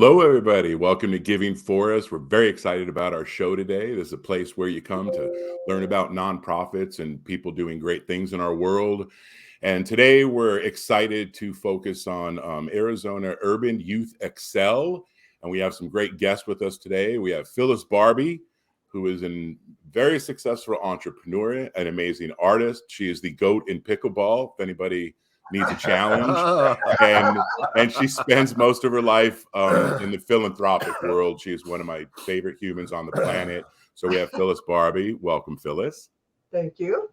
Hello, everybody. Welcome to Giving For Us. We're very excited about our show today. This is a place where you come to learn about nonprofits and people doing great things in our world. And today we're excited to focus on Arizona Urban Youth Excel. And we have some great guests with us today. We have Phyllis Barbee, who is a very successful entrepreneur, an amazing artist. She is the GOAT in pickleball, if anybody needs a challenge. And she spends most of her life in the philanthropic world. She is one of my favorite humans on the planet. So we have Phyllis Barbee. Welcome, Phyllis. Thank you.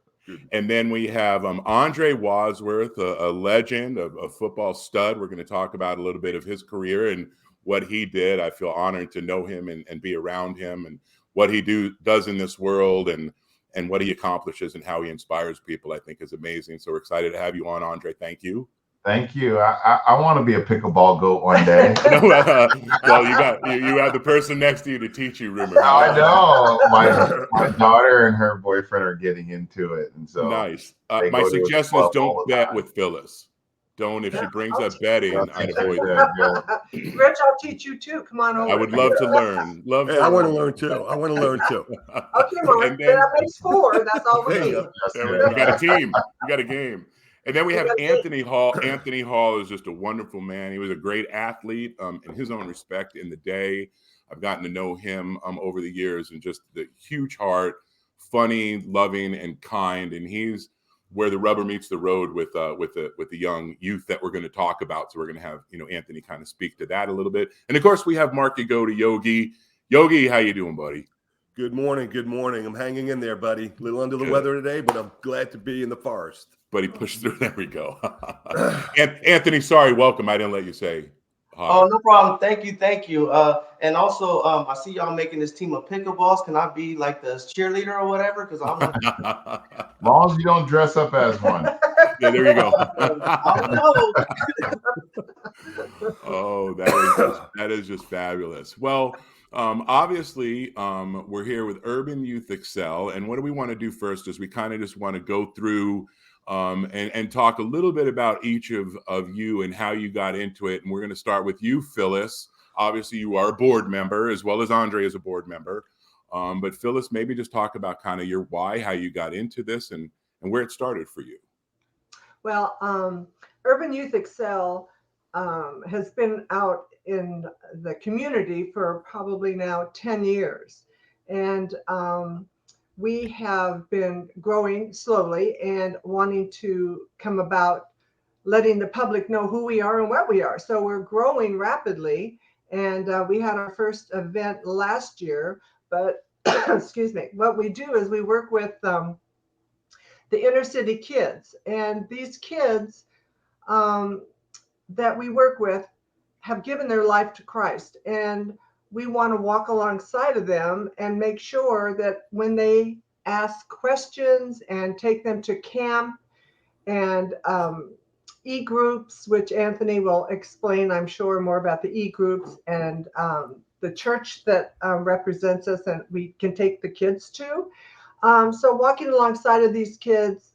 And then we have Andre Wadsworth, a legend, a football stud. We're going to talk about a little bit of his career and what he did. I feel honored to know him and be around him and what he does in this world and what he accomplishes and how he inspires people, I think is amazing. So we're excited to have you on, Andre. Thank you. Thank you. I want to be a pickleball goat one day. Well, you have the person next to you to teach you, rumor. I know. My daughter and her boyfriend are getting into it, and so nice. My suggestion is don't bet with Phyllis. Don't, if she brings up betting, I'd avoid that. Rich, I'll teach you too. Come on over. I would love to learn. I want to learn too. Okay, Mark. Then that makes 4. That's all we need. We got a team. We got a game. And then we have Anthony Hall. Anthony Hall is just a wonderful man. He was a great athlete in his own respect in the day. I've gotten to know him over the years, and just the huge heart, funny, loving, and kind. And he's where the rubber meets the road with the young youth that we're going to talk about. So we're going to have Anthony kind of speak to that a little bit. And of course, we have Mark to go to Yogi. Yogi, how you doing, buddy? Good morning. I'm hanging in there, buddy. A little under the weather today, but I'm glad to be in the forest. Buddy, push through. There we go. Anthony, sorry, welcome. I didn't let you say hi. Oh, no problem. Thank you. And also, I see y'all making this team of pickleballs. Can I be like the cheerleader or whatever? Because I'm as long as you don't dress up as one. Yeah, there you go. Oh, that is just fabulous. Well, obviously, we're here with Urban Youth Excel, and what do we want to do first is we kind of just want to go through and talk a little bit about each of you and how you got into it. And we're going to start with you, Phyllis. Obviously, you are a board member, as well as Andre is a board member. But Phyllis, maybe just talk about kind of your why, how you got into this, and where it started for you. Well, Urban Youth Excel has been out in the community for probably now 10 years. And we have been growing slowly and wanting to come about letting the public know who we are and what we are. So we're growing rapidly. And we had our first event last year, but excuse me, what we do is we work with the inner city kids. And these kids that we work with have given their life to Christ. And we want to walk alongside of them and make sure that when they ask questions and take them to camp and e-groups, which Anthony will explain, I'm sure, more about the e-groups and the church that represents us and we can take the kids to. So walking alongside of these kids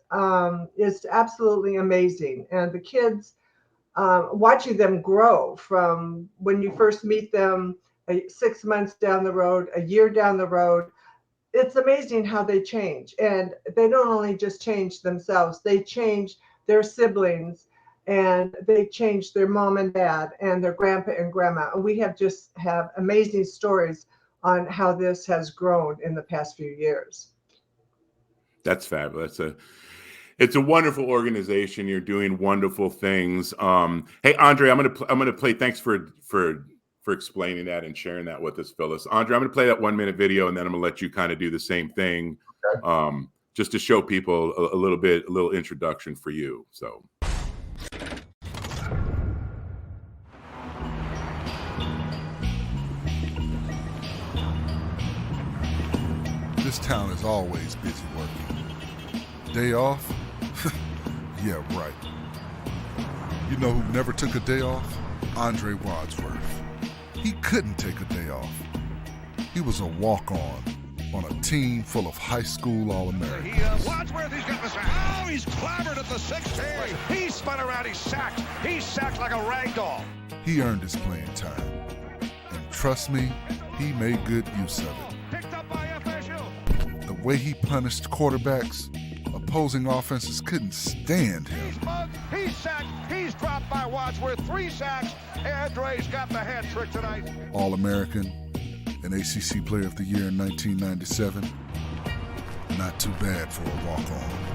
is absolutely amazing. And the kids, watching them grow from when you first meet them 6 months down the road, a year down the road, it's amazing how they change. And they don't only just change themselves, they change their siblings and they change their mom and dad and their grandpa and grandma. And we have amazing stories on how this has grown in the past few years. That's fabulous. It's a wonderful organization. You're doing wonderful things. Hey, Andre, I'm gonna play. Thanks for explaining that and sharing that with us, Phyllis. Andre, I'm gonna play that 1-minute video, and then I'm gonna let you kind of do the same thing, just to show people a little introduction for you. So. This town is always busy working. Day off? Yeah, right. You know who never took a day off? Andre Wadsworth. He couldn't take a day off. He was a walk-on a team full of high school All-Americans. Wadsworth, he's got the sack. Oh, he's clobbered at the 16. He spun around, he's sacked. He's sacked like a rag doll. He earned his playing time. trust me, he made good use of it. Picked up by official. The way he punished quarterbacks, opposing offenses couldn't stand him. He's mugged. He's sacked. He's dropped by Wadsworth. 3 sacks. Andre's got the hat trick tonight. All-American, an ACC Player of the Year in 1997. Not too bad for a walk-on.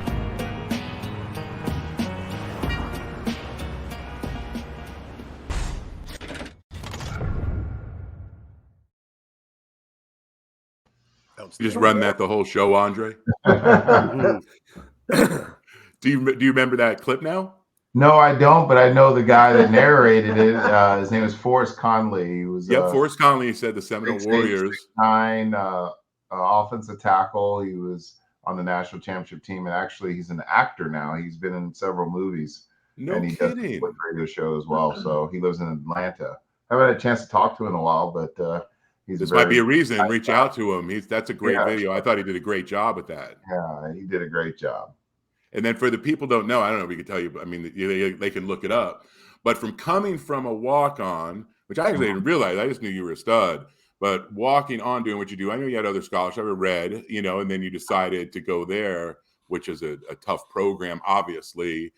You just run that the whole show, Andre. Do you remember that clip now? No, I don't, but I know the guy that narrated it. His name is Forrest Conley. He was Forrest Conley said the Seminole Warriors. 6'9", offensive tackle. He was on the national championship team, and actually, he's an actor now. He's been in several movies. No and he kidding. does a radio show as well. So he lives in Atlanta. I haven't had a chance to talk to him in a while, but this might be a reason. Reach out to him. That's a great video. I thought he did a great job with that. Yeah, he did a great job. And then for the people who don't know, I don't know if we can tell you, but I mean, they can look it up. But from coming from a walk-on, which I actually didn't realize, I just knew you were a stud, but walking on, doing what you do, I know you had other scholarships, I read, and then you decided to go there, which is a tough program, obviously.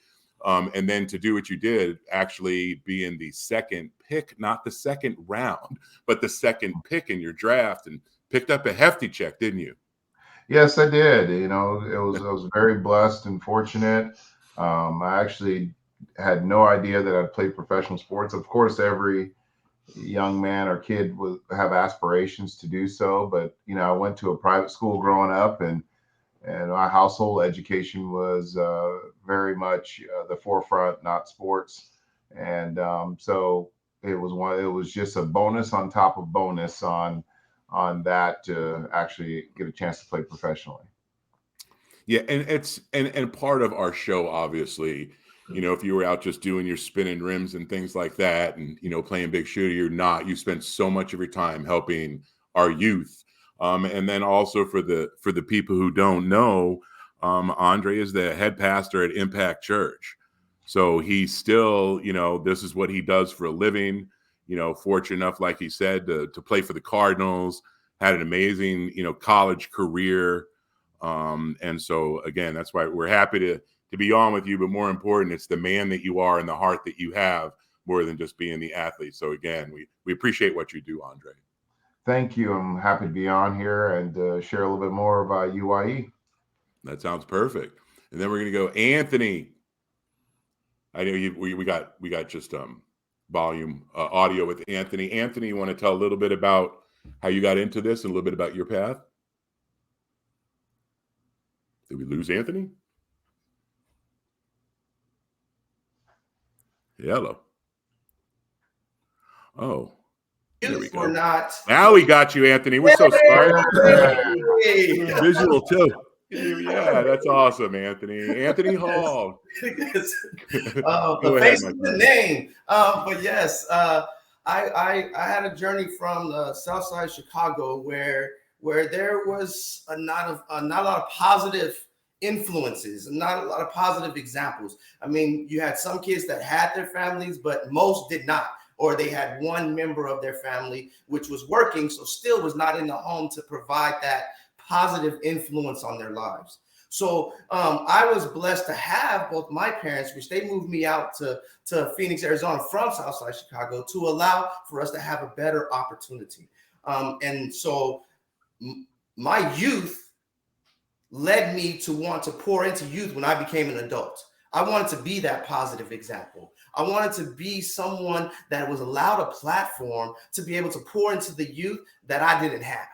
And then to do what you did, actually being the second pick, not the second round, but the second pick in your draft, and picked up a hefty check, didn't you? Yes, I did. I was very blessed and fortunate. I actually had no idea that I'd played professional sports. Of course, every young man or kid would have aspirations to do so. But, I went to a private school growing up, and my household education was very much the forefront, not sports. And so it was just a bonus on top of bonus on that to actually get a chance to play professionally. Yeah, and it's and part of our show, obviously, if you were out just doing your spinning rims and things like that, and playing big shooter, you spend so much of your time helping our youth. And then also for the people who don't know, Andre is the head pastor at Impact Church. So he's still, this is what he does for a living. Fortunate enough, like he said, to play for the Cardinals, had an amazing, college career. And so, again, that's why we're happy to be on with you. But more important, it's the man that you are and the heart that you have more than just being the athlete. So, again, we appreciate what you do, Andre. Thank you. I'm happy to be on here and share a little bit more about UYE. That sounds perfect. And then we're going to go Anthony. I know we got just volume audio with Anthony. Anthony, you want to tell a little bit about how you got into this and a little bit about your path? Did we lose Anthony? Hello. Oh, there we go. Or not. Now we got you, Anthony. We're so smart. Visual too. Yeah, that's awesome, Anthony. Anthony Hall. The face of the name. But yes, I had a journey from the South Side of Chicago where there was not a lot of positive influences, not a lot of positive examples. I mean, you had some kids that had their families, but most did not, or they had one member of their family which was working, so still was not in the home to provide that positive influence on their lives. So I was blessed to have both my parents, which they moved me out to Phoenix, Arizona from Southside Chicago to allow for us to have a better opportunity. And so my youth led me to want to pour into youth when I became an adult. I wanted to be that positive example. I wanted to be someone that was allowed a platform to be able to pour into the youth that I didn't have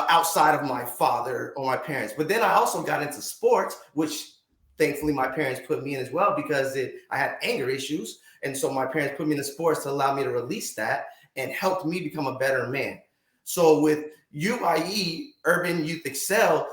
outside of my father or my parents. But then I also got into sports, which thankfully my parents put me in as well because I had anger issues. And so my parents put me in the sports to allow me to release that and helped me become a better man. So with UYE, Urban Youth Excel,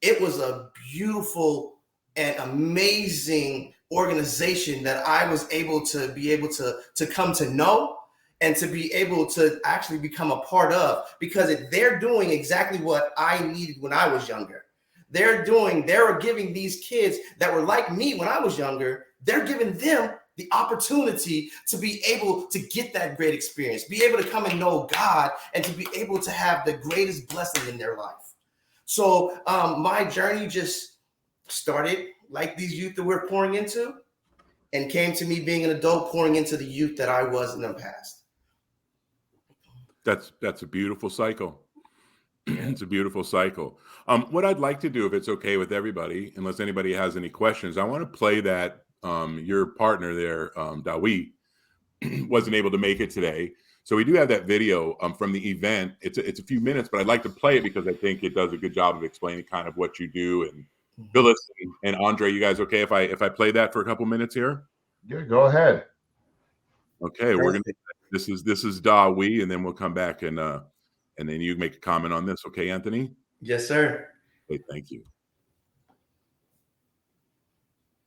it was a beautiful and amazing organization that I was able to come to know and to be able to actually become a part of, because they're doing exactly what I needed when I was younger. They're giving these kids that were like me when I was younger, they're giving them the opportunity to be able to get that great experience, be able to come and know God, and to be able to have the greatest blessing in their life. So my journey just started like these youth that we're pouring into, and came to me being an adult pouring into the youth that I was in the past. That's a beautiful cycle. It's a beautiful cycle. What I'd like to do, if it's okay with everybody, unless anybody has any questions, I want to play that your partner there, Dawi, wasn't able to make it today. So we do have that video from the event. It's a few minutes, but I'd like to play it because I think it does a good job of explaining kind of what you do. And Phyllis and Andre, you guys okay if I play that for a couple minutes here? Yeah, go ahead. Okay, we're gonna. This is Dawi, and then we'll come back and then you make a comment on this. Okay, Anthony? Yes, sir. Okay, thank you.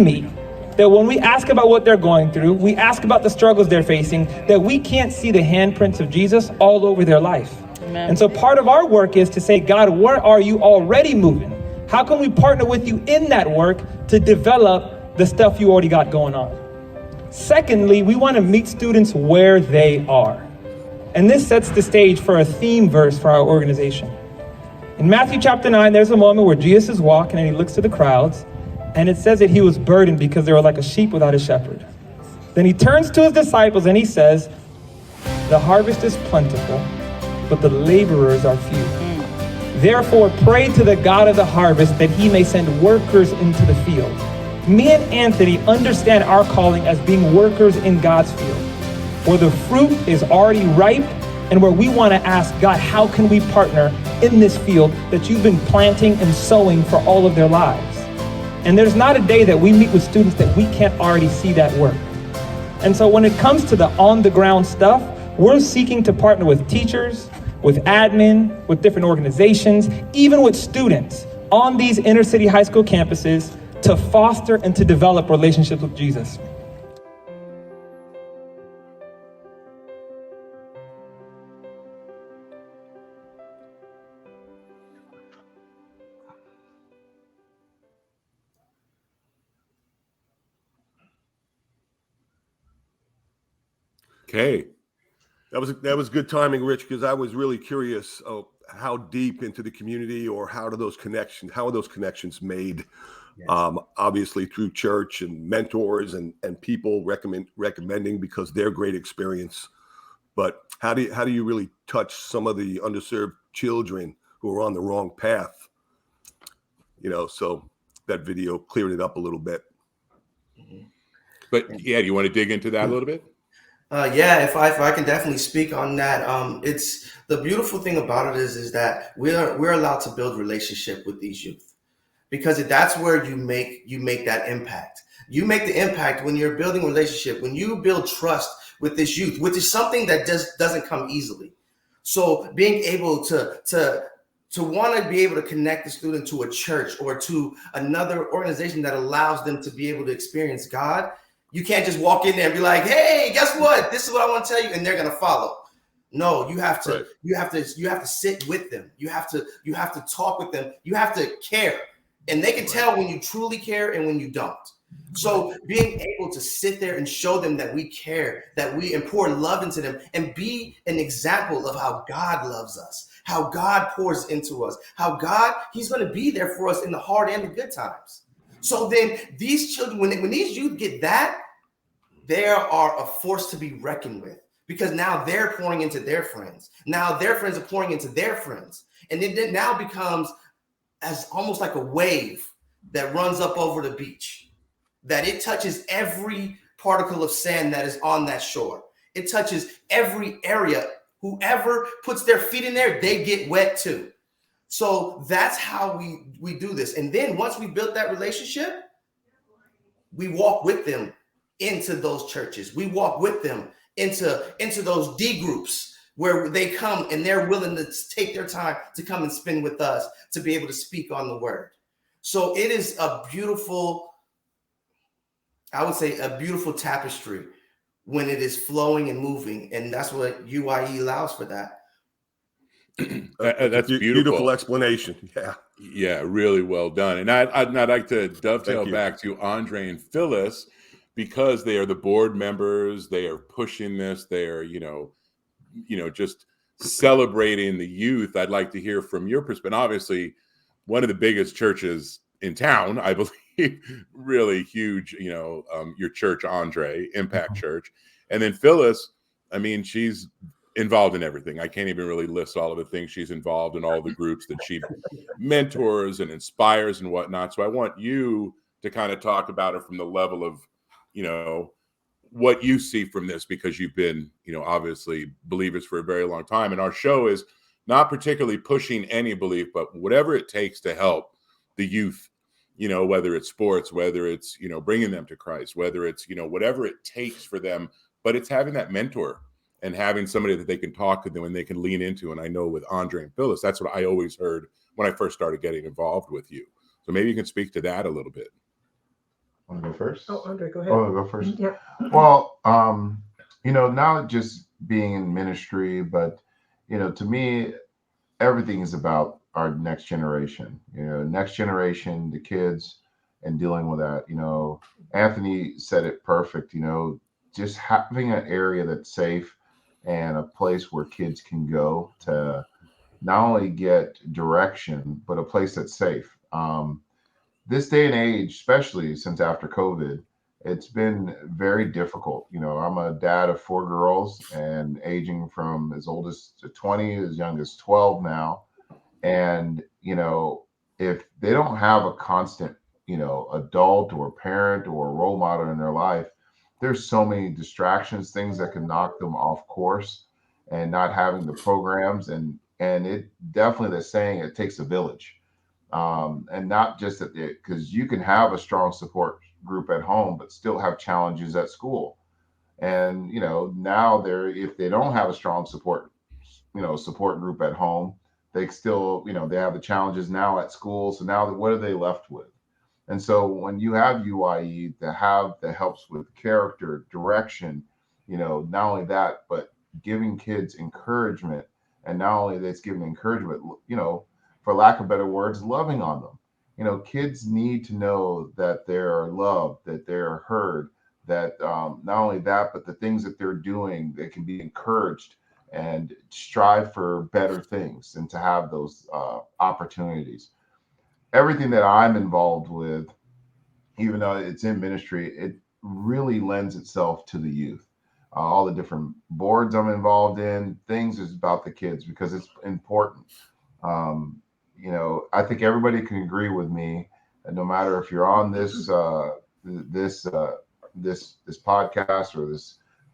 Me that when we ask about what they're going through, we ask about the struggles they're facing, that we can't see the handprints of Jesus all over their life. Amen. And so part of our work is to say, God, where are you already moving? How can we partner with you in that work to develop the stuff you already got going on? Secondly, we want to meet students where they are. And this sets the stage for a theme verse for our organization. In Matthew chapter 9, there's a moment where Jesus is walking and he looks to the crowds, and it says that he was burdened because they were like a sheep without a shepherd. Then he turns to his disciples and he says, the harvest is plentiful, but the laborers are few. Therefore, pray to the God of the harvest that he may send workers into the field. Me and Anthony understand our calling as being workers in God's field, where the fruit is already ripe and where we want to ask God, how can we partner in this field that you've been planting and sowing for all of their lives? And there's not a day that we meet with students that we can't already see that work. And so when it comes to the on-the-ground stuff, we're seeking to partner with teachers, with admin, with different organizations, even with students on these inner city high school campuses to foster and to develop relationships with Jesus. Okay. That was good timing, Rich, because I was really curious how deep into the community, or how are those connections made? Yes. Obviously through church and mentors and people recommending because they're great experience. But how do you really touch some of the underserved children who are on the wrong path? So that video cleared it up a little bit. But yeah, do you want to dig into that a little bit? Yeah, if I can definitely speak on that. It's the beautiful thing about it is that we're allowed to build relationship with these youth, because that's where you make that impact. You make the impact when you're building relationship, when you build trust with this youth, which is something that just doesn't come easily. So being able to want to be able to connect the student to a church or to another organization that allows them to be able to experience God. You can't just walk in there and be like, "Hey, guess what? This is what I want to tell you," and they're gonna follow. No, you have to, right. you have to sit with them. You have to talk with them. You have to care, and they can tell when you truly care and when you don't. So being able to sit there and show them that we care, that we pour love into them, and be an example of how God loves us, how God pours into us, how He's going to be there for us in the hard and the good times. So then these children, when these youth get that, they are a force to be reckoned with, because now they're pouring into their friends. Now their friends are pouring into their friends. And it now becomes as almost like a wave that runs up over the beach, that it touches every particle of sand that is on that shore. It touches every area. Whoever puts their feet in there, they get wet too. So that's how we do this. And then once we built that relationship, we walk with them into those churches. We walk with them into those D groups where they come and they're willing to take their time to come and spend with us to be able to speak on the word. So it is a beautiful, I would say, a beautiful tapestry when it is flowing and moving. And that's what UYE allows for that. That's beautiful explanation. Yeah, really well done. And I'd like to dovetail back to Andre and Phyllis, because they are the board members, they are pushing this, they are, just celebrating the youth. I'd like to hear from your perspective. Obviously, one of the biggest churches in town, I believe, really huge, your church, Andre, Impact Church. And then Phyllis, I mean, she's involved in everything. I can't even really list all of the things she's involved in, all the groups that she mentors and inspires and whatnot. So I want you to kind of talk about it from the level of, what you see from this, because you've been, obviously believers for a very long time. And our show is not particularly pushing any belief, but whatever it takes to help the youth, whether it's sports, whether it's, bringing them to Christ, whether it's, whatever it takes for them, but it's having that mentor and having somebody that they can talk to them and they can lean into. And I know with Andre and Phyllis, that's what I always heard when I first started getting involved with you. So maybe you can speak to that a little bit. Want to go first? Oh, Andre, go ahead. Oh, go first. Yeah. Well, not just being in ministry, but to me, everything is about our next generation. Next generation, the kids, and dealing with that. Anthony said it perfect. Just having an area that's safe and a place where kids can go to not only get direction, but a place that's safe. This day and age, especially since after COVID, it's been very difficult. I'm a dad of 4 girls and aging from as old as 20, as young as 12 now. And, if they don't have a constant, adult or parent or role model in their life, there's so many distractions, things that can knock them off course, and not having the programs. And it definitely, the saying, it takes a village. And not just that, because you can have a strong support group at home, but still have challenges at school. And, now if they don't have a strong support group at home, they still, they have the challenges now at school. So now what are they left with? And so when you have UYE that helps with character, direction, not only that, but giving kids encouragement, and not only that's giving encouragement, for lack of better words, loving on them. Kids need to know that they're loved, that they're heard, that not only that, but the things that they're doing, they can be encouraged and strive for better things and to have those opportunities. Everything that I'm involved with, even though it's in ministry, it really lends itself to the youth. All the different boards I'm involved in, things is about the kids because it's important. I think everybody can agree with me, and no matter if you're on this podcast or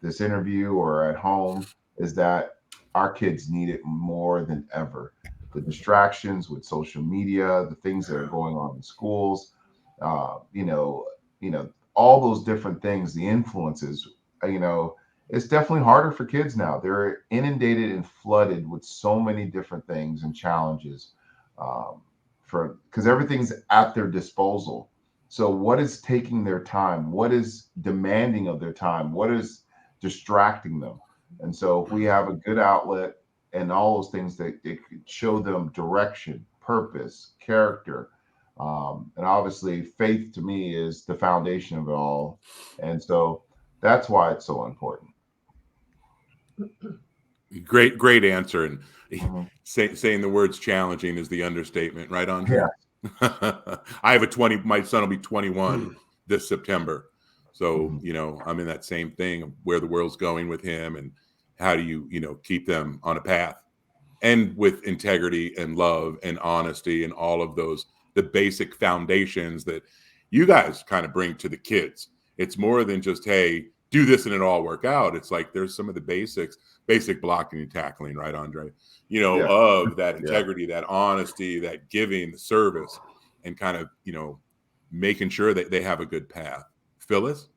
this interview or at home, is that our kids need it more than ever. The distractions with social media, the things that are going on in schools, all those different things, the influences, it's definitely harder for kids now. They're inundated and flooded with so many different things and challenges, because everything's at their disposal. So what is taking their time? What is demanding of their time? What is distracting them? And so if we have a good outlet and all those things that it could show them direction, purpose, character, and obviously faith, to me, is the foundation of it all. And so that's why it's so important. Great answer. And saying the words challenging is the understatement, right, Andre? Yeah. I have my son will be 21 this September. So, I'm in that same thing of where the world's going with him and how do you, keep them on a path and with integrity and love and honesty and all of those, the basic foundations that you guys kind of bring to the kids. It's more than just, hey, do this and it'll all work out. It's like there's some of the basic blocking and tackling, right, Andre? Of that integrity, that honesty, that giving, the service, and kind of, making sure that they have a good path. Phyllis?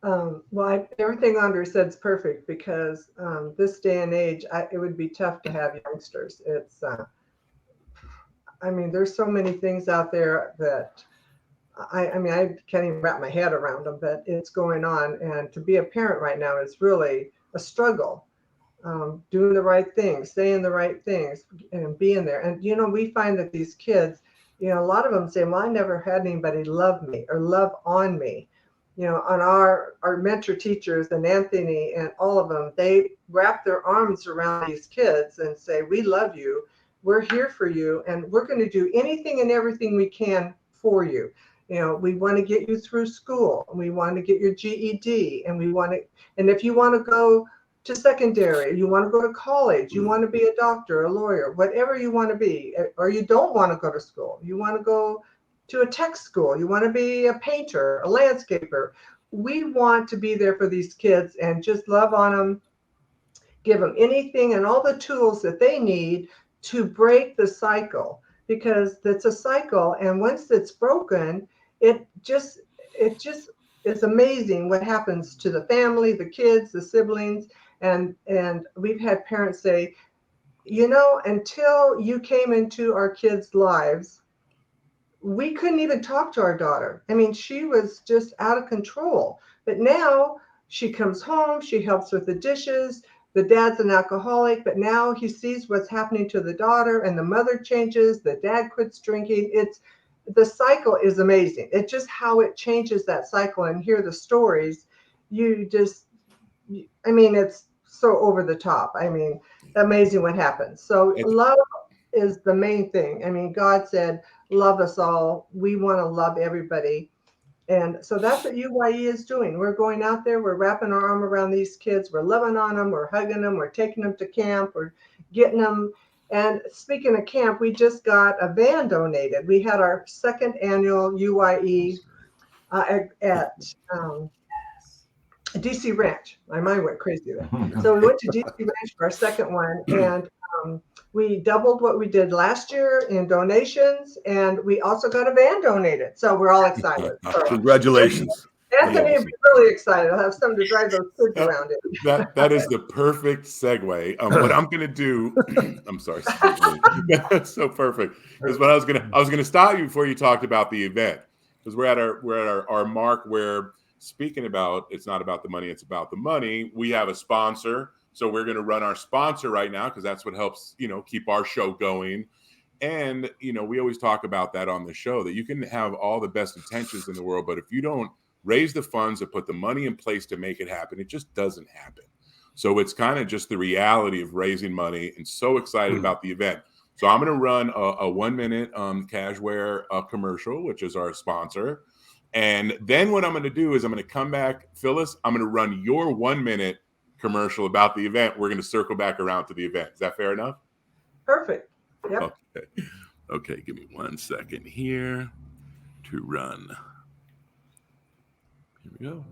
Everything Andre said is perfect because this day and age, it would be tough to have youngsters. It's, there's so many things out there that I can't even wrap my head around them, but it's going on. And to be a parent right now is really a struggle. Doing the right things, saying the right things, and being there. And, we find that these kids, a lot of them say, well, I never had anybody love me or love on me. on our mentor teachers and Anthony and all of them, they wrap their arms around these kids and say, we love you. We're here for you. And we're going to do anything and everything we can for you. We want to get you through school. We want to get your GED. And and if you want to go to secondary, you want to go to college, you want to be a doctor, a lawyer, whatever you want to be, or you don't want to go to school, you want to go to a tech school, you want to be a painter, a landscaper. We want to be there for these kids and just love on them, give them anything and all the tools that they need to break the cycle, because it's a cycle. And once it's broken, it just is amazing what happens to the family, the kids, the siblings. And we've had parents say, until you came into our kids' lives, we couldn't even talk to our daughter. I mean, she was just out of control. But now she comes home, she helps with the dishes. The dad's an alcoholic, but now he sees what's happening to the daughter, and the mother changes, the dad quits drinking. The cycle is amazing. It's just how it changes that cycle. And hear the stories. It's so over the top. I mean, amazing what happens. So love is the main thing. I mean, God said, love us all. We want to love everybody. And so that's what UYE is doing. We're going out there, we're wrapping our arm around these kids, we're loving on them, we're hugging them, we're taking them to camp, we're getting them. And speaking of camp, we just got a van donated. We had our second annual UYE at DC Ranch. My mind went crazy there. So we went to DC Ranch for our second one, and we doubled what we did last year in donations, and we also got a van donated. So we're all excited. So, congratulations. Anthony will be really excited. I'll have something to drive those kids around in. That is the perfect segue. What I'm going to do, I'm sorry, that's so perfect. Is what I was going to stop you before you talked about the event, because we're at our mark where, speaking about, it's not about the money, it's about the money. We have a sponsor. So we're going to run our sponsor right now, because that's what helps, keep our show going. And, we always talk about that on the show, that you can have all the best intentions in the world, but if you don't raise the funds and put the money in place to make it happen, it just doesn't happen. So it's kind of just the reality of raising money, and so excited about the event. So I'm going to run a 1 minute Cashware commercial, which is our sponsor. And then what I'm going to do is I'm going to come back, Phyllis, I'm going to run your 1 minute commercial about the event. We're going to circle back around to the event. Is that fair enough? Perfect. Yep. Okay. Give me 1 second here to run. Here we go.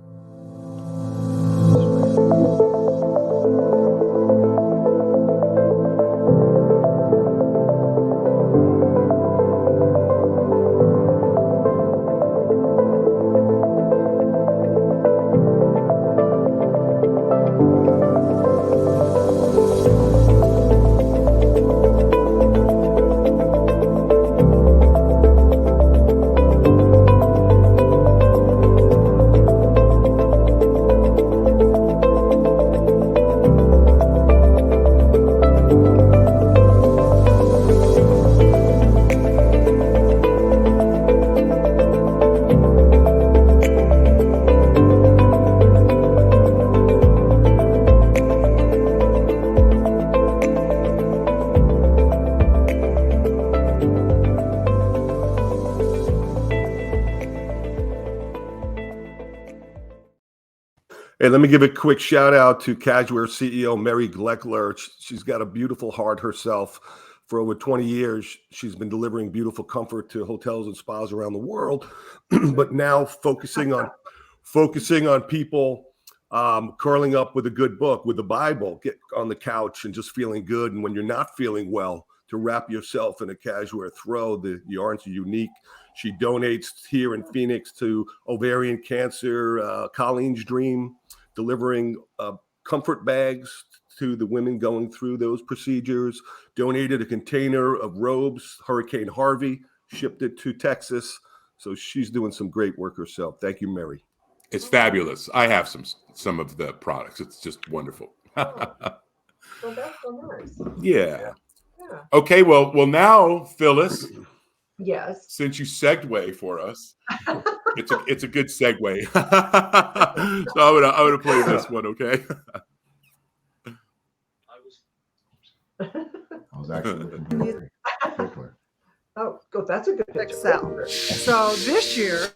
Hey, let me give a quick shout out to Cashware CEO Mary Gleckler. She's got a beautiful heart herself. For over 20 years, she's been delivering beautiful comfort to hotels and spas around the world, but now focusing on people curling up with a good book, with the Bible, get on the couch and just feeling good. And when you're not feeling well, to wrap yourself in a Cashware throw. The yarns are unique. She donates here in Phoenix to ovarian cancer, Colleen's Dream, delivering comfort bags to the women going through those procedures, donated a container of robes, Hurricane Harvey, shipped it to Texas. So she's doing some great work herself. Thank you, Mary. It's fabulous. I have some of the products. It's just wonderful. Well, that's so nice. Yeah. Okay, well now, Phyllis. Yes. Since you segue for us, it's a good segue. So I'm gonna play this one, okay? I was actually looking for a particular. Oh, go. That's a good picture. So this year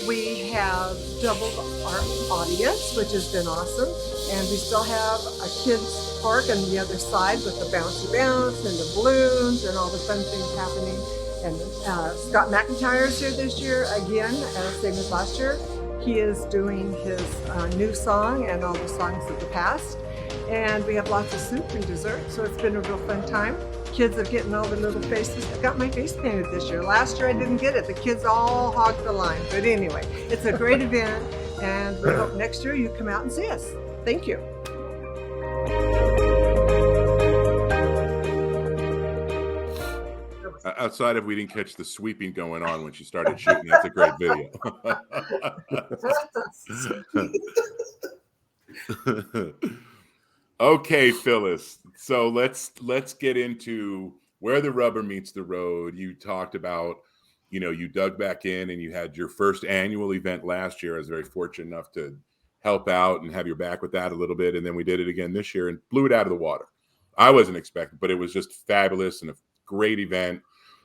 we have doubled our audience, which has been awesome, and we still have a kids park on the other side with the bouncy bounce and the balloons and all the fun things happening. And Scott McIntyre's here this year again, same as last year. He is doing his new song and all the songs of the past. And we have lots of soup and dessert, so it's been a real fun time. Kids are getting all the little faces. I got my face painted this year. Last year I didn't get it. The kids all hogged the line. But anyway, it's a great event, and we hope next year you come out and see us. Thank you. Outside of we didn't catch the sweeping going on when she started shooting, that's a great video. Okay, Phyllis. So let's get into where the rubber meets the road. You talked about, you dug back in and you had your first annual event last year. I was very fortunate enough to help out and have your back with that a little bit. And then we did it again this year and blew it out of the water. I wasn't expecting, but it was just fabulous and a great event.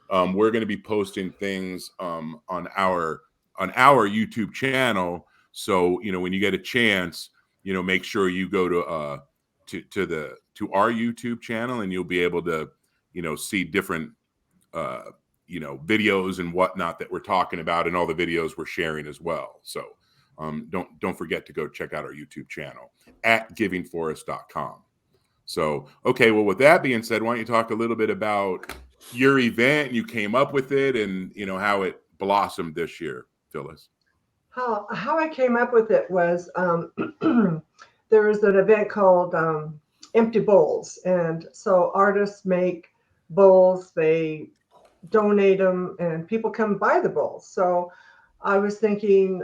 We're going to be posting things on our YouTube channel. So, when you get a chance, make sure you go to our YouTube channel, and you'll be able to, see different, videos and whatnot that we're talking about, and all the videos we're sharing as well. So don't forget to go check out our YouTube channel at givingforest.com. So, okay, well, with that being said, why don't you talk a little bit about your event, and you came up with it, and how it blossomed this year, Phyllis? How I came up with it was there was an event called Empty Bowls, and so artists make bowls, they donate them, and people come buy the bowls. So I was thinking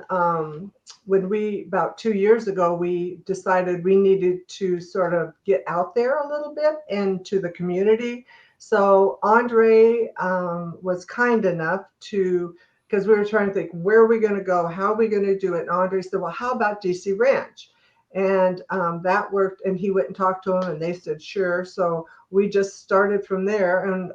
when about 2 years ago, we decided we needed to sort of get out there a little bit into the community. So Andre was kind enough to, because we were trying to think, where are we going to go? How are we going to do it? And Andre said, well, how about DC Ranch? And that worked. And he went and talked to them, and they said, sure. So we just started from there. And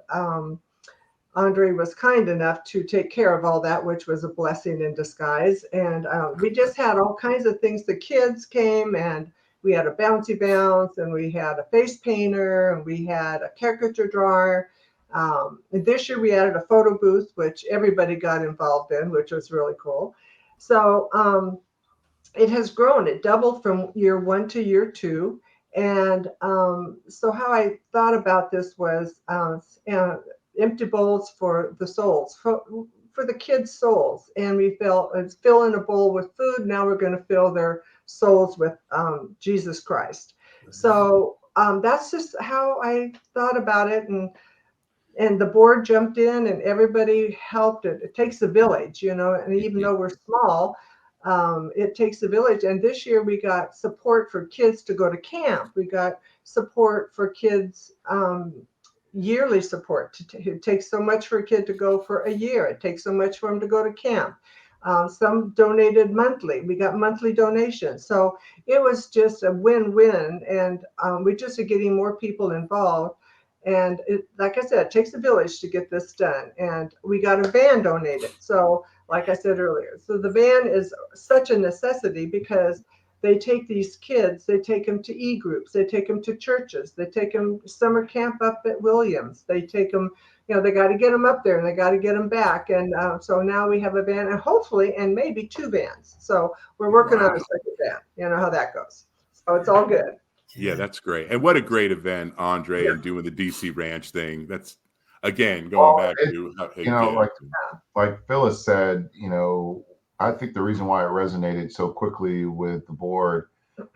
Andre was kind enough to take care of all that, which was a blessing in disguise. And we just had all kinds of things. The kids came, and we had a bouncy bounce, and we had a face painter, and we had a caricature drawer. And this year we added a photo booth, which everybody got involved in, which was really cool. So it has grown. It doubled from year 1 to year 2. And so how I thought about this was empty bowls for the souls, for the kids' souls. And we fill in a bowl with food. Now we're going to fill their souls with Jesus Christ. So that's just how I thought about it. And the board jumped in, and everybody helped. It takes a village, and even though we're small, it takes a village. And this year we got support for kids to go to camp. We got support for kids, yearly support. It takes so much for a kid to go for a year. It takes so much for them to go to camp. Some donated monthly. We got monthly donations. So it was just a win-win. And we just are getting more people involved. And like I said, it takes a village to get this done. And we got a van donated. So like I said earlier, so the van is such a necessity because they take these kids, they take them to e-groups, they take them to churches, they take them summer camp up at Williams, they take them, they got to get them up there and they got to get them back. And so now we have a van, and hopefully, and maybe 2 vans. So we're working on a second van, how that goes. So it's all good. Yeah, that's great. And what a great event, Andre, and doing the DC Ranch thing. That's, again, going back to like Phyllis said, I think the reason why it resonated so quickly with the board,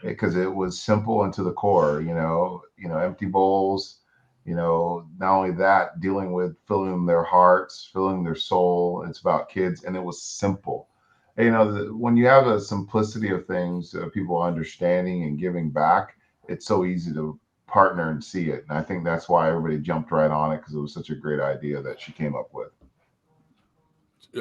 because it was simple and to the core, empty bowls, not only that, dealing with filling their hearts, filling their soul. It's about kids, and it was simple. When you have a simplicity of things, people understanding and giving back, it's so easy to partner and see it. And I think that's why everybody jumped right on it, because it was such a great idea that she came up with.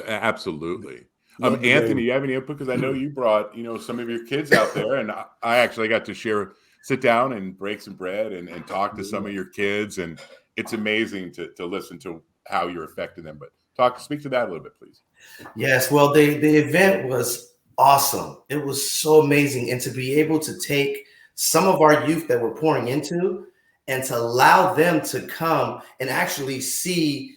Absolutely. Anthony, you have any input? Because I know you brought, some of your kids out there, and I actually got to sit down and break some bread and talk to some of your kids, and it's amazing to listen to how you're affecting them. But speak to that a little bit, please. Yes, well, the event was awesome. It was so amazing, and to be able to take some of our youth that we're pouring into and to allow them to come and actually see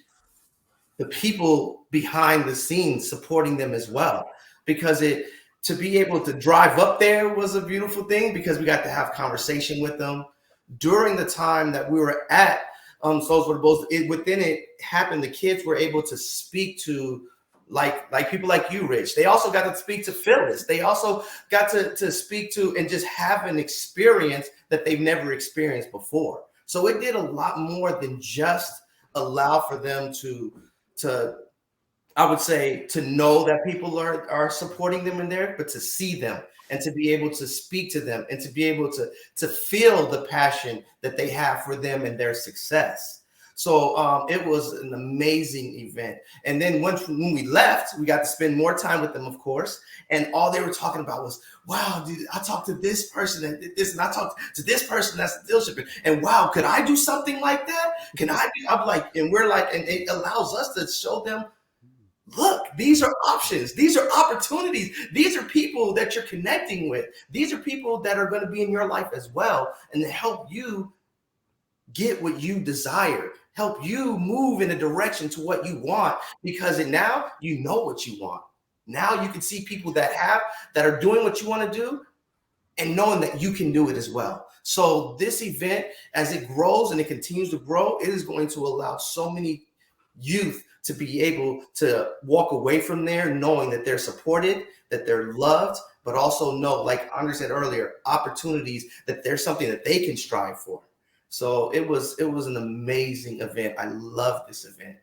the people behind the scenes supporting them as well, because to be able to drive up there was a beautiful thing, because we got to have conversation with them during the time that we were at Souls for the Bulls. Within it happened, the kids were able to speak to like people like you, Rich. They also got to speak to Phyllis. They also got to speak to and just have an experience that they've never experienced before. So it did a lot more than just allow for them to I would say, to know that people are supporting them in there, but to see them and to be able to speak to them and to be able to feel the passion that they have for them and their success. So it was an amazing event. And then when we left, we got to spend more time with them, of course. And all they were talking about was, wow, dude, I talked to this person that did this, and I talked to this person that's a deal shipper. And wow, could I do something like that? I'm like, and we're like, and it allows us to show them, look, these are options. These are opportunities. These are people that you're connecting with. These are people that are going to be in your life as well, and to help you get what you desire, help you move in a direction to what you want, because now you know what you want. Now you can see people that are doing what you want to do and knowing that you can do it as well. So this event, as it grows and it continues to grow, it is going to allow so many youth to be able to walk away from there knowing that they're supported, that they're loved, but also know, like Andre said earlier, opportunities, that there's something that they can strive for. So it was an amazing event. I love this event.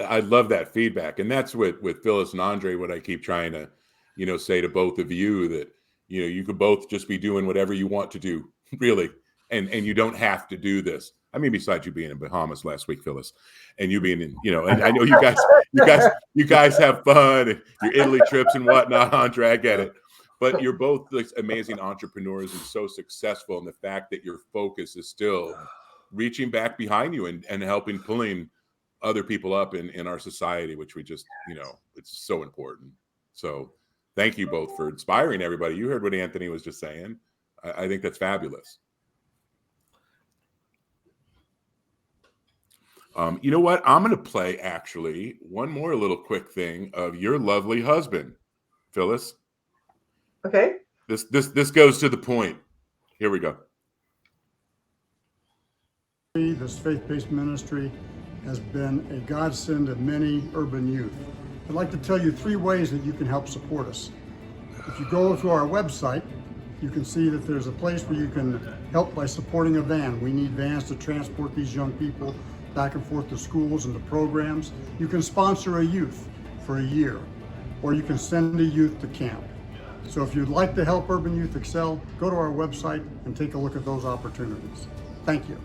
I love that feedback. And that's with Phyllis and Andre, what I keep trying to, say to both of you, that, you could both just be doing whatever you want to do, really. And you don't have to do this. I mean, besides you being in Bahamas last week, Phyllis, and you being in, and I know you guys have fun, and your Italy trips and whatnot, Andre, I get it. But you're both like amazing entrepreneurs and so successful. And the fact that your focus is still reaching back behind you and helping pulling other people up in our society, which we just, it's so important. So thank you both for inspiring everybody. You heard what Anthony was just saying. I think that's fabulous. You know what? I'm going to play actually one more little quick thing of your lovely husband, Phyllis. Okay. This goes to the point. Here we go. This faith-based ministry has been a godsend to many urban youth. I'd like to tell you 3 ways that you can help support us. If you go to our website, you can see that there's a place where you can help by supporting a van. We need vans to transport these young people back and forth to schools and to programs. You can sponsor a youth for a year, or you can send a youth to camp. So if you'd like to help urban youth excel, go to our website and take a look at those opportunities. Thank you.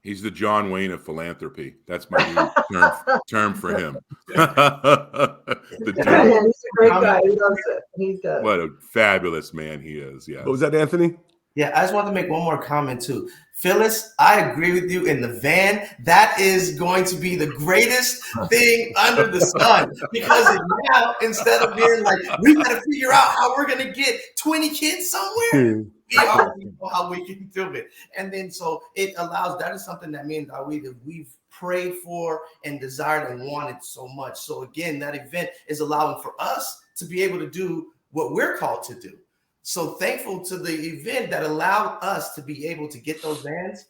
He's the John Wayne of philanthropy. That's my new term for him. He's a great guy. He loves it. He does. What a fabulous man he is. Yeah. What was that, Anthony? Yeah, I just want to make one more comment too. Phyllis, I agree with you in the van. That is going to be the greatest thing under the sun, because now, instead of being like, we got to figure out how we're going to get 20 kids somewhere, we already know how we can do it. And then so it allows, that is something that me and Dawid, we've prayed for and desired and wanted so much. So again, that event is allowing for us to be able to do what we're called to do. So thankful to the event that allowed us to be able to get those vans.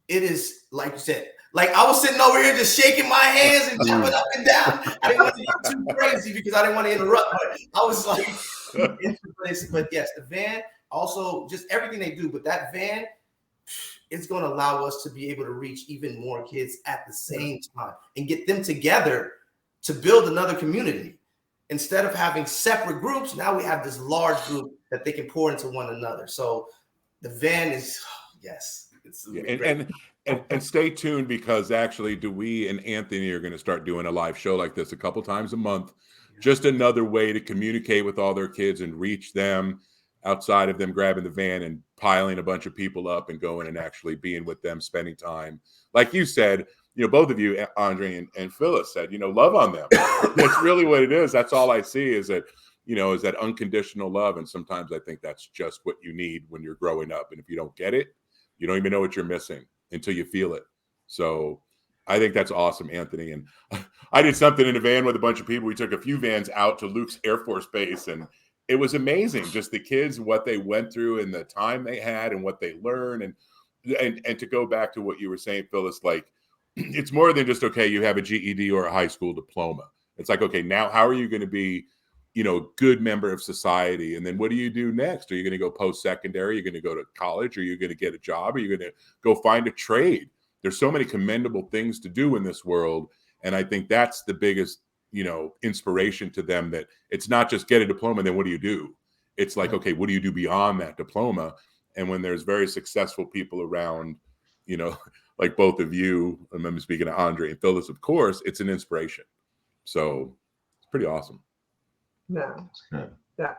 It is, like you said, like I was sitting over here just shaking my hands and jumping up and down. I didn't want to get too crazy because I didn't want to interrupt, but I was like, but yes, the van, also just everything they do, but that van, it's going to allow us to be able to reach even more kids at the same time and get them together to build another community. instead of having separate groups, now we have this large group that they can pour into one another. So the van is, yes, it's great. And stay tuned, because actually we and Anthony are going to start doing a live show like this a couple times a month. Just another way to communicate with all their kids and reach them outside of them grabbing the van and piling a bunch of people up and going and actually being with them, spending time. Like you said, both of you, Andre and Phyllis, said, love on them. That's really what it is. That's all I see is that, is that unconditional love. And sometimes I think that's just what you need when you're growing up. And if you don't get it, you don't even know what you're missing until you feel it. So I think that's awesome, Anthony. And I did something in a van with a bunch of people. We took a few vans out to Luke's Air Force Base, and it was amazing. Just the kids, what they went through and the time they had and what they learned. And to go back to what you were saying, Phyllis, like, it's more than just, okay, you have a GED or a high school diploma. It's like, okay, now how are you going to be, a good member of society? And then what do you do next? Are you going to go post-secondary? Are you going to go to college? Are you going to get a job? Are you going to go find a trade? There's so many commendable things to do in this world. And I think that's the biggest, inspiration to them, that it's not just get a diploma and then what do you do? It's like, okay, what do you do beyond that diploma? And when there's very successful people around, like both of you, I'm speaking to Andre and Phyllis, of course, it's an inspiration. So it's pretty awesome. No. Yeah.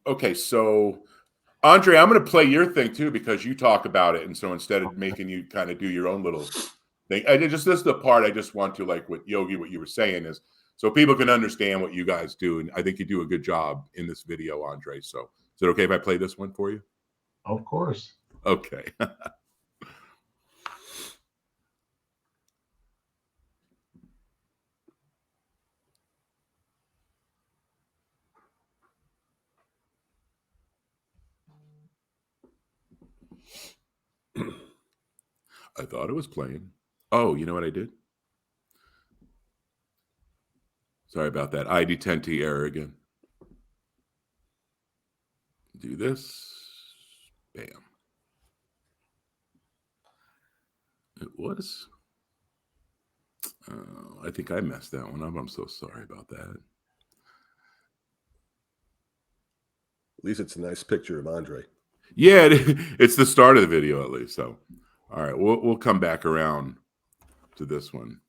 Okay, so Andre, I'm going to play your thing too, because you talk about it. And so instead of making you kind of do your own little thing, this is the part I just want to, like with Yogi, what you were saying is so people can understand what you guys do. And I think you do a good job in this video, Andre. So is it okay if I play this one for you? Of course. Okay. I thought it was playing. Oh, you know what I did? Sorry about that. ID10T error again. Do this. Bam. It was. I think I messed that one up. I'm so sorry about that. At least it's a nice picture of Andre. Yeah, it's the start of the video at least. So, all right, we'll come back around to this one.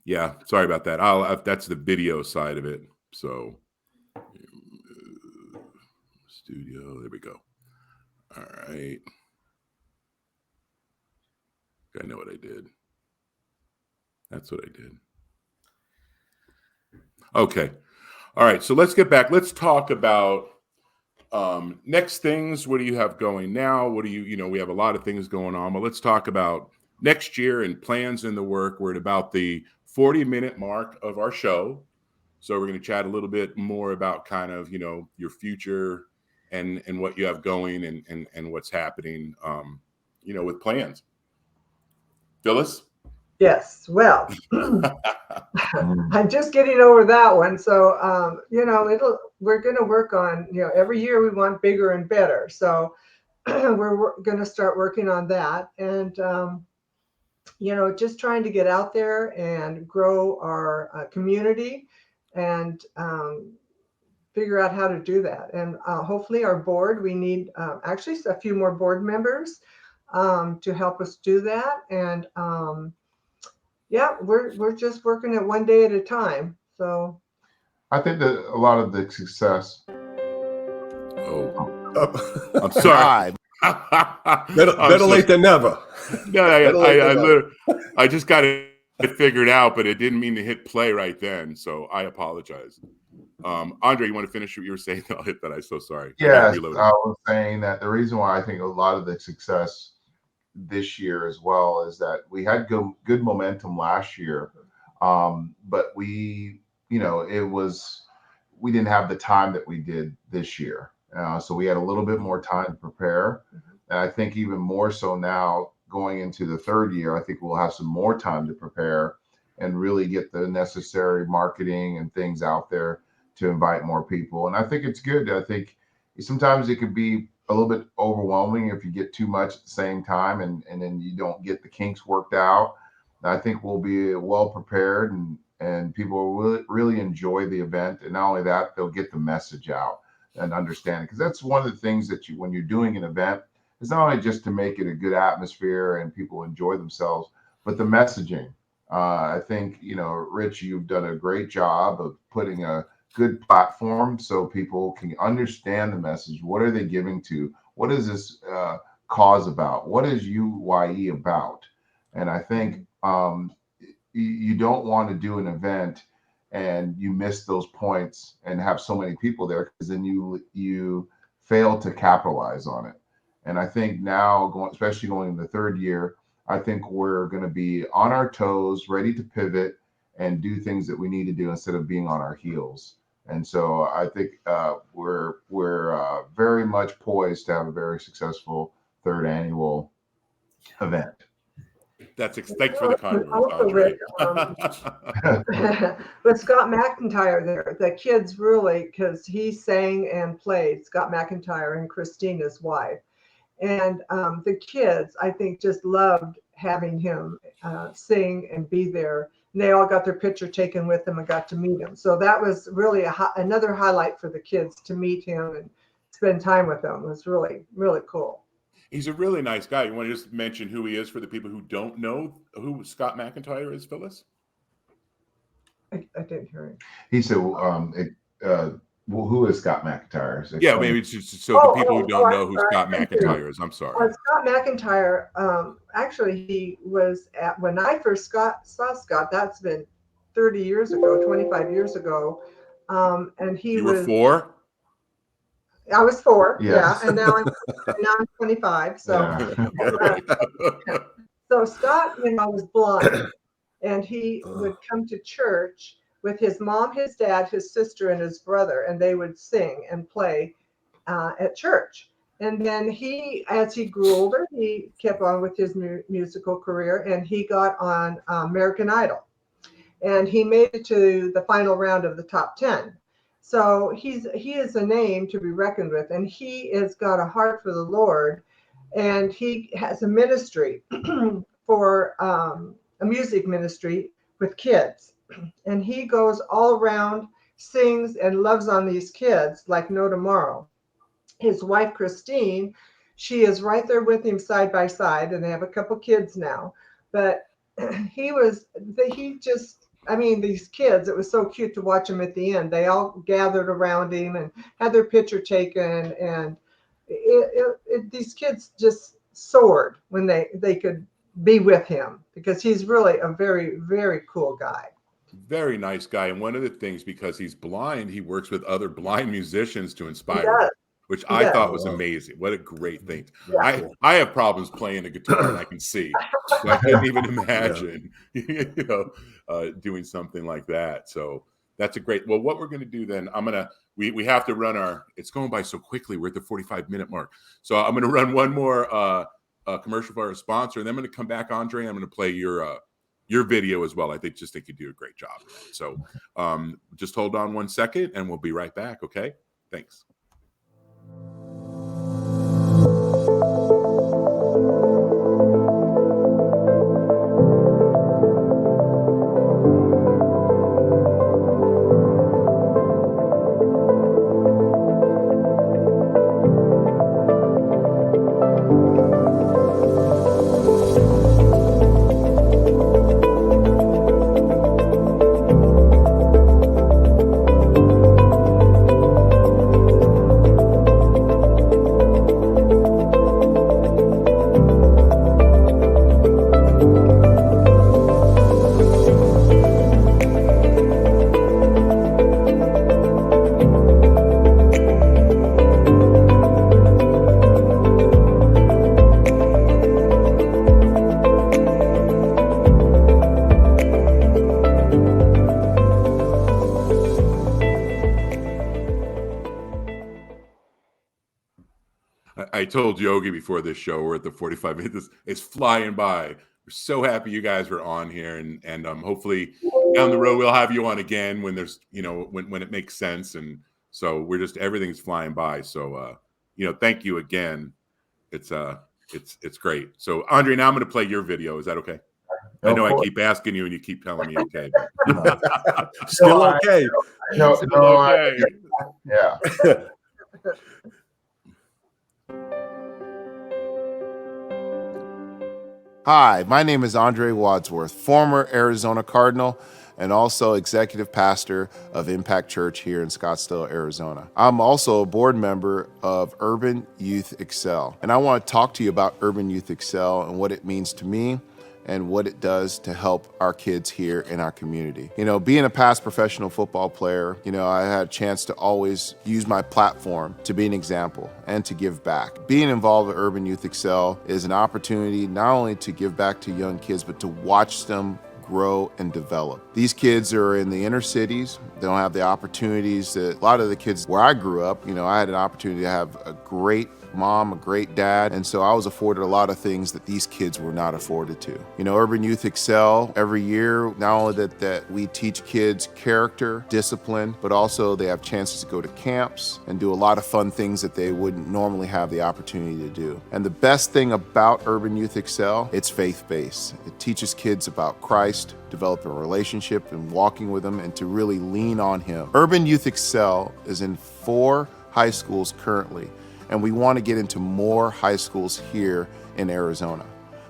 Yeah, sorry about that. That's the video side of it. So, studio, there we go. All right. I know what I did. That's what I did. Okay. All right. So let's get back. Let's talk about next things. What do you have going now? What do we have a lot of things going on, but let's talk about next year and plans in the work. We're at about the 40-minute mark of our show. So we're going to chat a little bit more about kind of, your future and what you have going and what's happening, with plans. Phyllis? Yes. Well, I'm just getting over that one. So, we're going to work on, every year we want bigger and better. So we're going to start working on that. And, just trying to get out there and grow our community and figure out how to do that. And hopefully our board, we need actually a few more board members to help us do that. And yeah, we're just working it one day at a time. So I think that a lot of the success. I'm sorry. Better late than never. No, I just got it figured out, but it didn't mean to hit play right then. So I apologize. Andre, you want to finish what you were saying? I'll hit that. I'm so sorry. Yes, I was saying that the reason why I think a lot of the success this year as well is that we had good momentum last year, but we didn't have the time that we did this year, so we had a little bit more time to prepare. And I think even more so now going into the third year, I think we'll have some more time to prepare and really get the necessary marketing and things out there to invite more people. And I think it's good. I think sometimes it could be a little bit overwhelming if you get too much at the same time and then you don't get the kinks worked out. I think we'll be well prepared, and people will really enjoy the event. And not only that, they'll get the message out and understand it, because that's one of the things that when you're doing an event, it's not only just to make it a good atmosphere and people enjoy themselves, but the messaging. I think, Rich, you've done a great job of putting a good platform so people can understand the message. What are they giving to? What is this cause about? What is UYE about? And I think you don't want to do an event and you miss those points and have so many people there, because then you fail to capitalize on it. And I think now, especially going in the third year, I think we're going to be on our toes, ready to pivot and do things that we need to do instead of being on our heels. And so I think we're very much poised to have a very successful third annual event. Thanks for the compliment, Andre. With Scott McIntyre there, the kids really, because he sang and played, Scott McIntyre and Christina's wife. And the kids, I think, just loved having him sing and be there. And they all got their picture taken with him and got to meet him. So that was really another highlight for the kids to meet him and spend time with him. It was really, really cool. He's a really nice guy. You want to just mention who he is for the people who don't know who Scott McIntyre is, Phyllis? I didn't hear him. He said, well, who is Scott McIntyre? Yeah, maybe it's just so the people who don't know who Scott McIntyre is. I'm sorry. Scott McIntyre, actually, he was when I first saw Scott, that's been 30 years ago, 25 years ago. And you were 4? I was 4, yes. Yeah, and now I'm 25. So, yeah. So Scott, was blind, and he would come to church with his mom, his dad, his sister, and his brother, and they would sing and play at church. And then as he grew older, he kept on with his musical career, and he got on American Idol, and he made it to the final round of the top 10. So he is a name to be reckoned with, and he has got a heart for the Lord, and he has a ministry for a music ministry with kids, and he goes all around, sings and loves on these kids like no tomorrow. His wife Christine, she is right there with him side by side, and they have a couple kids now. But these kids, it was so cute to watch them at the end. They all gathered around him and had their picture taken, and these kids just soared when they could be with him, because he's really a very, very cool guy. Very nice guy. And one of the things, because he's blind, he works with other blind musicians to inspire them, which I thought was amazing. What a great thing. Yeah. I have problems playing a guitar, and I can see. So I couldn't even imagine, doing something like that. So that's a great. Well, what we're going to do then, we have to run it's going by so quickly. We're at the 45-minute mark. So I'm going to run one more commercial for our sponsor, and then I'm going to come back, Andre. I'm going to play your video as well. I think you do a great job. So just hold on one second, and we'll be right back. Okay. Thanks. I told Yogi before this show, we're at the 45 minutes. It's flying by. We're so happy you guys were on here, and hopefully down the road we'll have you on again when there's when it makes sense. And so everything's flying by. So thank you again. It's great. So Andre, now I'm going to play your video. Is that okay? I know Of I course. keep asking you and you keep telling me okay. Still okay. No, Still no, okay. yeah. Hi, my name is Andre Wadsworth, former Arizona Cardinal and also executive pastor of Impact Church here in Scottsdale, Arizona. I'm also a board member of Urban Youth Excel, and I want to talk to you about Urban Youth Excel and what it means to me and what it does to help our kids here in our community. You know, being a past professional football player, you know, I had a chance to always use my platform to be an example and to give back. Being involved with Urban Youth Excel is an opportunity not only to give back to young kids, but to watch them grow and develop. These kids are in the inner cities. They don't have the opportunities that a lot of the kids where I grew up, you know, I had an opportunity to have a great mom, a great dad, and so I was afforded a lot of things that these kids were not afforded to. You know, Urban Youth Excel, every year, not only that we teach kids character, discipline, but also they have chances to go to camps and do a lot of fun things that they wouldn't normally have the opportunity to do. And the best thing about Urban Youth Excel, it's faith-based. It teaches kids about Christ, developing a relationship and walking with him and to really lean on him. Urban Youth Excel is in 4 high schools currently, and we want to get into more high schools here in Arizona.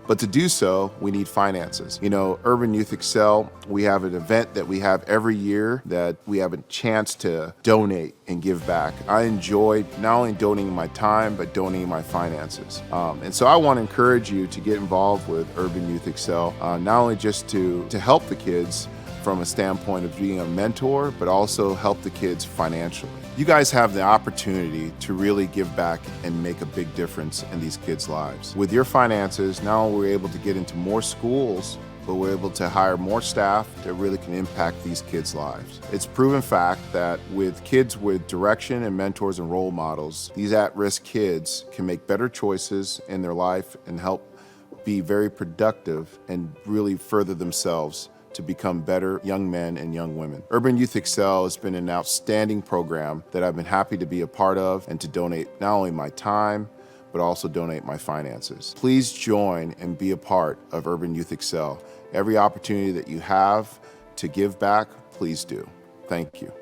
But to do so, we need finances. You know, Urban Youth Excel, we have an event that we have every year that we have a chance to donate and give back. I enjoy not only donating my time, but donating my finances. And so I want to encourage you to get involved with Urban Youth Excel, not only just to help the kids from a standpoint of being a mentor, but also help the kids financially. You guys have the opportunity to really give back and make a big difference in these kids' lives. With your finances, now we're able to get into more schools, but we're able to hire more staff that really can impact these kids' lives. It's proven fact that with kids with direction and mentors and role models, these at-risk kids can make better choices in their life and help be very productive and really further themselves to become better young men and young women. Urban Youth Excel has been an outstanding program that I've been happy to be a part of and to donate not only my time, but also donate my finances. Please join and be a part of Urban Youth Excel. Every opportunity that you have to give back, please do. Thank you.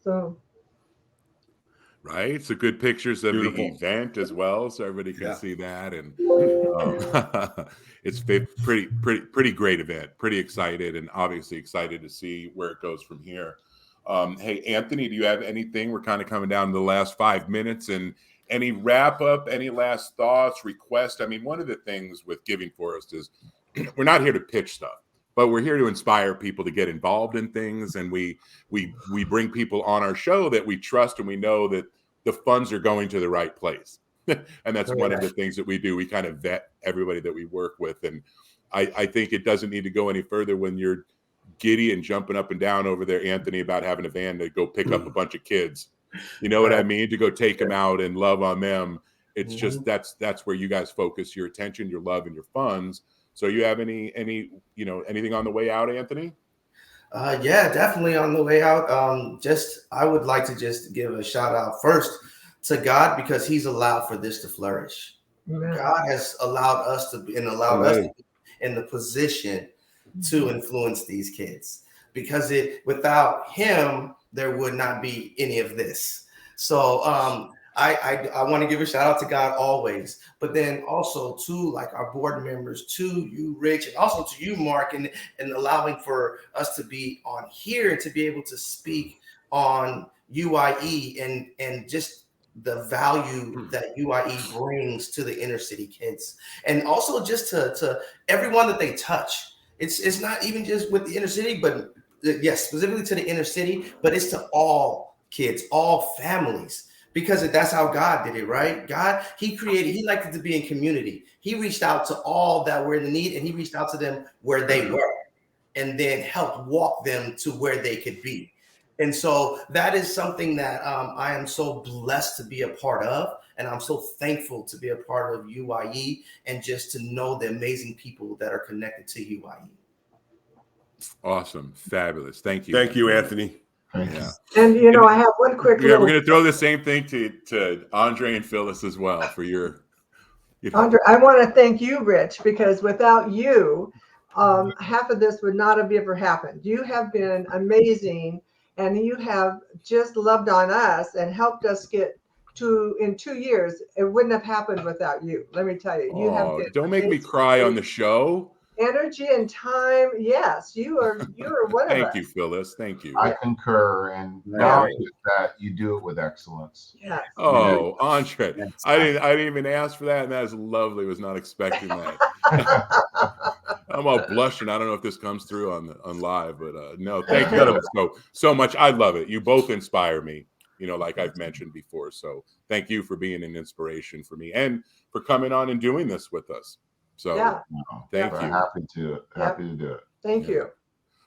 So Right. So good pictures of Beautiful. the event as well, so everybody can see that. And it's pretty great event. Pretty excited, and obviously excited to see where it goes from here. Hey, Anthony, do you have anything? We're kind of coming down to the last 5 minutes, and any wrap up, any last thoughts, requests? I mean, one of the things with Giving Forest is we're not here to pitch stuff, but we're here to inspire people to get involved in things, and we bring people on our show that we trust and we know that the funds are going to the right place. And that's one of the things that we do. We kind of vet everybody that we work with, and I think it doesn't need to go any further when you're giddy and jumping up and down over there, Anthony, about having a van to go pick up a bunch of kids. You know what I mean? To go take them out and love on them. It's just that's where you guys focus your attention, your love, and your funds. So you have anything on the way out, Anthony? Yeah, definitely on the way out. I would like to just give a shout out first to God, because he's allowed for this to flourish. Amen. God has allowed us to be in the position to influence these kids, because without him, there would not be any of this. So I want to give a shout out to God always, but then also to like our board members, to you, Rich, and also to you, Mark, and allowing for us to be on here and to be able to speak on UYE and just the value that UYE brings to the inner city kids, and also just to everyone that they touch. It's not even just with the inner city, but yes, specifically to the inner city, but it's to all kids, all families. Because that's how God did it, right? God, he liked it to be in community. He reached out to all that were in need, and he reached out to them where they were, and then helped walk them to where they could be. And so that is something that I am so blessed to be a part of. And I'm so thankful to be a part of UYE and just to know the amazing people that are connected to UYE. Awesome. Fabulous. Thank you. Thank you, Anthony. Yeah. And you know, I have one quick. Yeah, we're going to throw the same thing to Andre and Phyllis as well for your. Andre, I want to thank you, Rich, because without you, half of this would not have ever happened. You have been amazing, and you have just loved on us and helped us get to, in 2 years, it wouldn't have happened without you. Let me tell you, you have been don't make me cry on the show. Energy and time. Yes, you are one of us. Thank you, Phyllis. Thank you. I concur, and not just that, you do it with excellence. Yes. Oh, Andre, I didn't even ask for that, and that is lovely. Was not expecting that. I'm all blushing. I don't know if this comes through on live, but no, thank you so much. I love it. You both inspire me, you know, like I've mentioned before. So thank you for being an inspiration for me and for coming on and doing this with us. So thank you. Happy to do it. Thank you.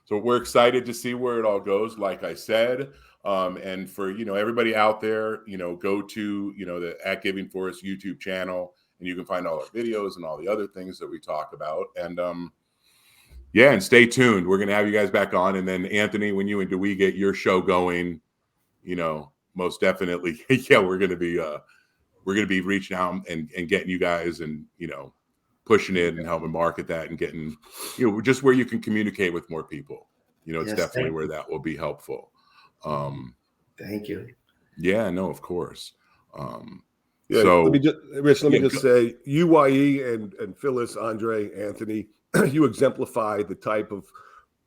So we're excited to see where it all goes, like I said. And for, you know, everybody out there, you know, go to, you know, the At Giving For Us YouTube channel, and you can find all our videos and all the other things that we talk about. And and stay tuned. We're going to have you guys back on. And then Anthony, when you and Dewey get your show going, you know, most definitely, we're going to be reaching out and getting you guys and, you know, pushing it and helping market that and getting, you know, just where you can communicate with more people. You know, it's definitely where that will be helpful. Thank you. Yeah, no, of course. So let me just say, UYE and Phyllis, Andre, Anthony, you exemplify the type of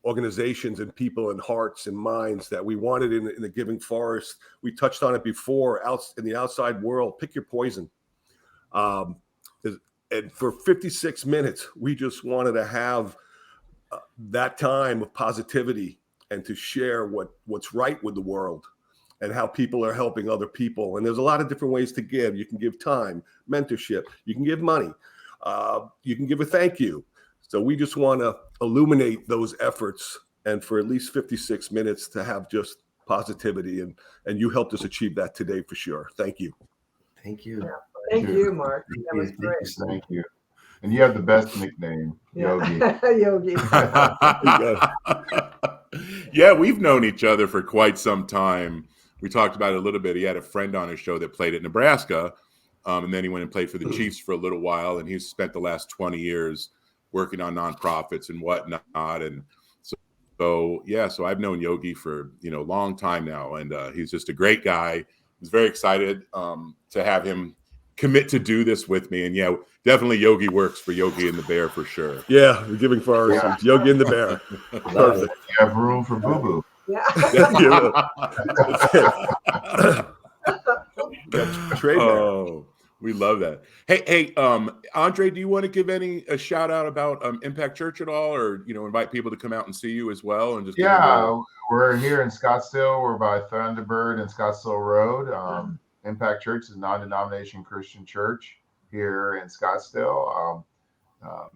organizations and people and hearts and minds that we wanted in the Giving Forest. We touched on it before, out in the outside world. Pick your poison. And for 56 minutes, we just wanted to have that time of positivity and to share what's right with the world and how people are helping other people. And there's a lot of different ways to give. You can give time, mentorship. You can give money. You can give a thank you. So we just want to illuminate those efforts, and for at least 56 minutes to have just positivity. And you helped us achieve that today for sure. Thank you. Thank you. Yeah. Thank you, Mark. That was great. Thank you. And you have the best nickname, Yogi. Yogi. Yeah, we've known each other for quite some time. We talked about it a little bit. He had a friend on his show that played at Nebraska, and then he went and played for the Chiefs for a little while, and he's spent the last 20 years working on nonprofits and whatnot. And so I've known Yogi for, you know, a long time now, and he's just a great guy. I was very excited to have him commit to do this with me. And definitely Yogi works for Yogi and the Bear for sure. Yeah, we're Giving For Us. Yogi and the Bear. Perfect. You have room for boo-boo. Oh, we love that. Hey, Andre, do you want to give a shout out about Impact Church at all, or, you know, invite people to come out and see you as well? And just we're here in Scottsdale. We're by Thunderbird and Scottsdale Road. Impact Church is a non-denomination Christian church here in Scottsdale.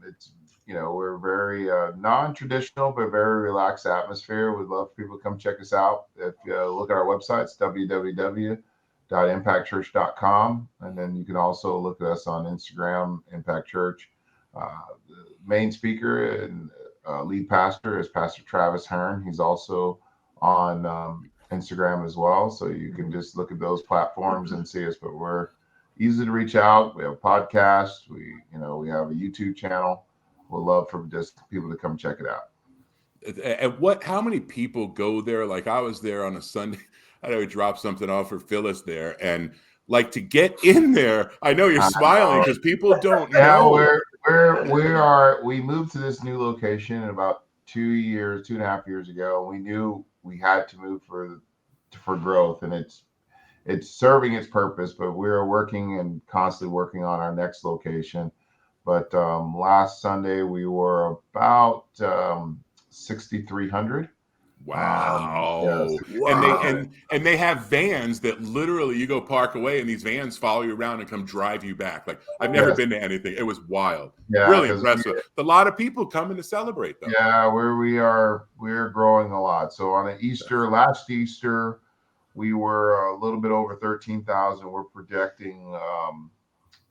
It's, you know, we're very non-traditional, but very relaxed atmosphere. We'd love for people to come check us out. If you look at our website, it's www.impactchurch.com. And then you can also look at us on Instagram, Impact Church. The main speaker and lead pastor is Pastor Travis Hearn. He's also on Instagram as well. So you can just look at those platforms and see us, but we're easy to reach out. We have a podcast. We have a YouTube channel. We'd love for just people to come check it out. And how many people go there? Like, I was there on a Sunday. I know we dropped something off for Phyllis there, and like, to get in there, I know you're smiling because people don't know. We moved to this new location about 2.5 years ago. We knew we had to move for growth, and it's serving its purpose, but we're working and constantly working on our next location. But last Sunday we were about 6,300. Wow. And they have vans that literally you go park away and these vans follow you around and come drive you back. Like, I've never been to anything. It was wild. Really impressive. A lot of people coming to celebrate though. Yeah, we're growing a lot. So on last Easter, we were a little bit over 13,000. We're projecting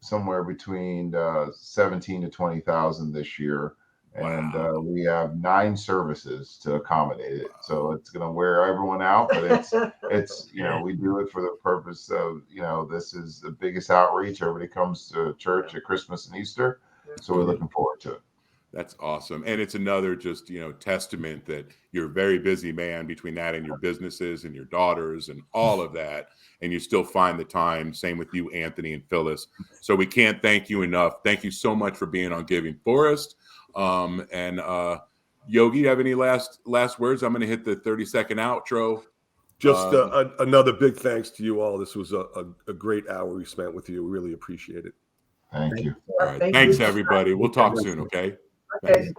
somewhere between 17 to 20,000 this year And we have 9 services to accommodate it. So it's going to wear everyone out, but it's we do it for the purpose of, this is the biggest outreach. Everybody comes to church at Christmas and Easter. So we're looking forward to it. That's awesome. And it's another just, testament that you're a very busy man between that and your businesses and your daughters and all of that. And you still find the time. Same with you, Anthony and Phyllis. So we can't thank you enough. Thank you so much for being on Giving Forest. And Yogi, you have any last words? I'm going to hit the 30-second outro. Just another big thanks to you all. This was a great hour we spent with you. We really appreciate it. Thank you. All right. Thanks, everybody. We'll talk soon, okay? Okay.